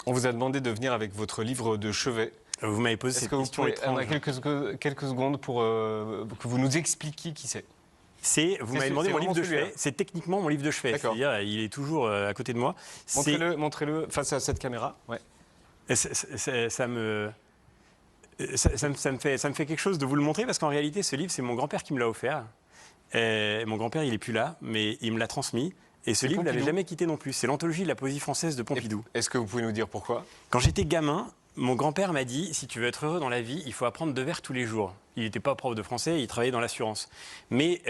On vous a demandé de venir avec votre livre de chevet. Vous m'avez posé cette question étrange. On a quelques secondes pour que vous nous expliquiez qui c'est. Vous m'avez demandé mon livre de chevet. C'est techniquement mon livre de chevet. C'est-à-dire, il est toujours à côté de moi. Montrez-le face à cette caméra. Ouais. Ça me fait quelque chose de vous le montrer parce qu'en réalité, ce livre, c'est mon grand-père qui me l'a offert. Mon grand-père, il n'est plus là, mais il me l'a transmis. Et ce livre, il n'avait jamais quitté non plus. C'est l'anthologie de la poésie française de Pompidou. Est-ce que vous pouvez nous dire pourquoi? Quand j'étais gamin, mon grand-père m'a dit, si tu veux être heureux dans la vie, il faut apprendre 2 vers tous les jours. Il n'était pas prof de français, il travaillait dans l'assurance. Mais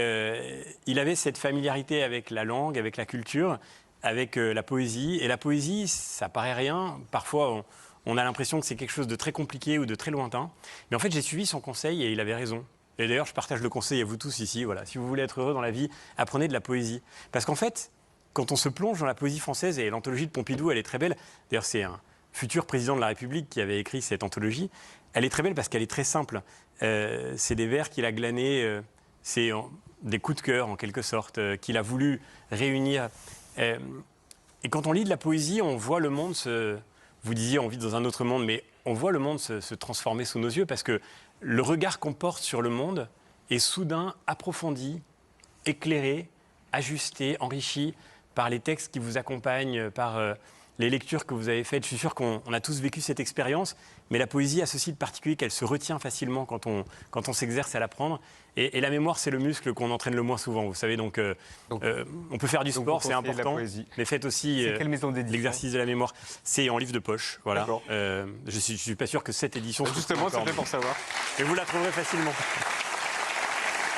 il avait cette familiarité avec la langue, avec la culture, avec la poésie. Et la poésie, ça paraît rien. Parfois, on a l'impression que c'est quelque chose de très compliqué ou de très lointain. Mais en fait, j'ai suivi son conseil et il avait raison. Et d'ailleurs, je partage le conseil à vous tous ici. Voilà. Si vous voulez être heureux dans la vie, apprenez de la poésie. Parce qu'en fait, quand on se plonge dans la poésie française, et l'anthologie de Pompidou, elle est très belle. D'ailleurs, c'est un futur président de la République qui avait écrit cette anthologie. Elle est très belle parce qu'elle est très simple. C'est des vers qu'il a glanés, c'est des coups de cœur en quelque sorte, qu'il a voulu réunir. Et quand on lit de la poésie, on voit le monde vous disiez, on vit dans un autre monde, mais on voit le monde se transformer sous nos yeux parce que le regard qu'on porte sur le monde est soudain approfondi, éclairé, ajusté, enrichi par les textes qui vous accompagnent, par les lectures que vous avez faites. Je suis sûr qu'on a tous vécu cette expérience, mais la poésie a ceci de particulier qu'elle se retient facilement quand on s'exerce à l'apprendre. Et la mémoire, c'est le muscle qu'on entraîne le moins souvent, vous savez. Donc on peut faire du sport, c'est important, mais faites aussi l'exercice de la mémoire. C'est en livre de poche, voilà. Je ne suis pas sûr que cette édition... Justement, c'est fait pour savoir. Et vous la trouverez facilement.